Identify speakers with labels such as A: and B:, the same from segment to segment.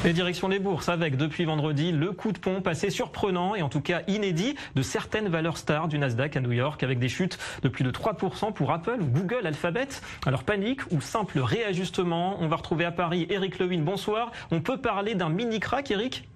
A: Et direction les bourses avec, depuis vendredi, le coup de pompe assez surprenant et en tout cas inédit de certaines valeurs stars du Nasdaq à New York avec des chutes de plus de 3% pour Apple ou Google, Alphabet. Alors panique ou simple réajustement? On va retrouver à Paris Eric Lewin, bonsoir. On peut parler d'un mini crack, Eric?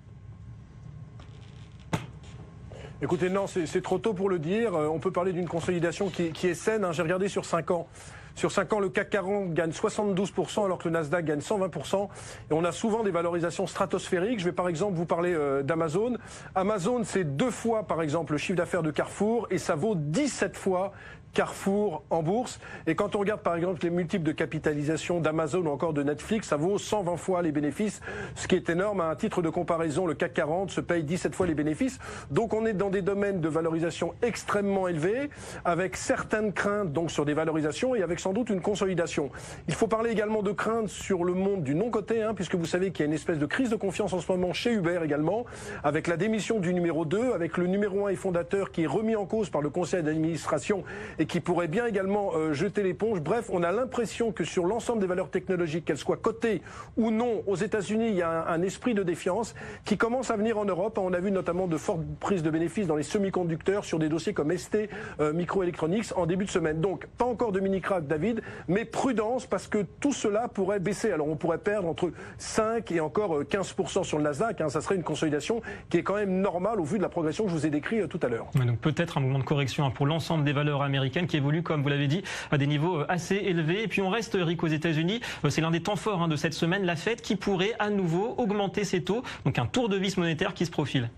B: Écoutez, non, c'est trop tôt pour le dire. On peut parler d'une consolidation qui est saine. J'ai regardé sur 5 ans. Sur 5 ans, le CAC 40 gagne 72% alors que le Nasdaq gagne 120%. Et on a souvent des valorisations stratosphériques. Je vais par exemple vous parler d'Amazon. Amazon, c'est 2 fois par exemple le chiffre d'affaires de Carrefour et ça vaut 17 fois Carrefour en bourse. Et quand on regarde par exemple les multiples de capitalisation d'Amazon ou encore de Netflix, ça vaut 120 fois les bénéfices, ce qui est énorme. À un titre de comparaison, le CAC 40 se paye 17 fois les bénéfices. Donc on est dans des domaines de valorisation extrêmement élevés, avec certaines craintes donc sur des valorisations et avec sans doute une consolidation. Il faut parler également de craintes sur le monde du non-coté, puisque vous savez qu'il y a une espèce de crise de confiance en ce moment chez Uber également, avec la démission du numéro 2, avec le numéro 1 et fondateur qui est remis en cause par le conseil d'administration et qui pourrait bien également jeter l'éponge. Bref, on a l'impression que sur l'ensemble des valeurs technologiques, qu'elles soient cotées ou non, aux États-Unis, il y a un esprit de défiance qui commence à venir en Europe. On a vu notamment de fortes prises de bénéfices dans les semi-conducteurs sur des dossiers comme ST Microelectronics en début de semaine. Donc, pas encore de mini-crack, David, mais prudence parce que tout cela pourrait baisser. Alors, on pourrait perdre entre 5 et encore 15% sur le Nasdaq. Ça serait une consolidation qui est quand même normale au vu de la progression que je vous ai décrite tout à l'heure.
A: Donc, peut-être un mouvement de correction pour l'ensemble des valeurs américaines qui évolue, comme vous l'avez dit, à des niveaux assez élevés. Et puis on reste, Eric, aux États-Unis. C'est l'un des temps forts de cette semaine, la Fed qui pourrait à nouveau augmenter ses taux. Donc un tour de vis monétaire qui se profile.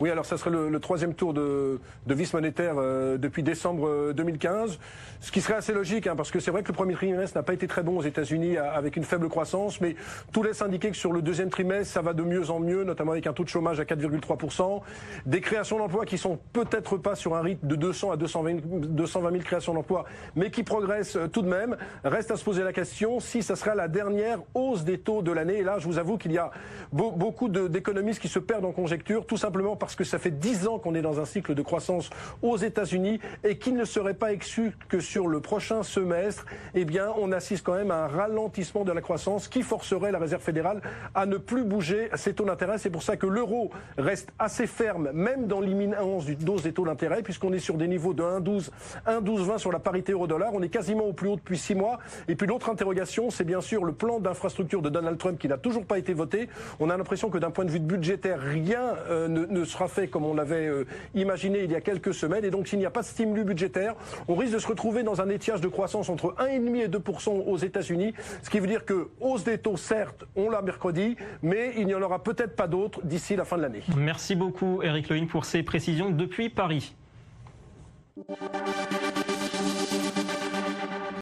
B: Oui, alors ça serait le troisième tour de vis monétaire depuis décembre 2015, ce qui serait assez logique, parce que c'est vrai que le premier trimestre n'a pas été très bon aux États-Unis avec une faible croissance, mais tout laisse indiquer que sur le deuxième trimestre, ça va de mieux en mieux, notamment avec un taux de chômage à 4,3%, des créations d'emplois qui sont peut-être pas sur un rythme de 200 à 220 000 créations d'emplois, mais qui progressent tout de même. Reste à se poser la question si ça sera la dernière hausse des taux de l'année. Et là, je vous avoue qu'il y a beaucoup d'économistes qui se perdent en conjecture, tout simplement parce que ça fait 10 ans qu'on est dans un cycle de croissance aux États-Unis et qu'il ne serait pas exclu que sur le prochain semestre, on assiste quand même à un ralentissement de la croissance qui forcerait la Réserve fédérale à ne plus bouger ses taux d'intérêt. C'est pour ça que l'euro reste assez ferme, même dans l'imminence du dose des taux d'intérêt, puisqu'on est sur des niveaux de 1,12-1,20 sur la parité euro-dollar. On est quasiment au plus haut depuis 6 mois. Et puis l'autre interrogation, c'est bien sûr le plan d'infrastructure de Donald Trump qui n'a toujours pas été voté. On a l'impression que d'un point de vue budgétaire, rien ne sera fait comme on l'avait imaginé il y a quelques semaines. Et donc s'il n'y a pas de stimulus budgétaire, on risque de se retrouver dans un étiage de croissance entre 1,5 et 2% aux États-Unis, ce qui veut dire que hausse des taux, certes, on l'a mercredi, mais il n'y en aura peut-être pas d'autres d'ici la fin de l'année.
A: Merci beaucoup Eric Lewin pour ces précisions depuis Paris.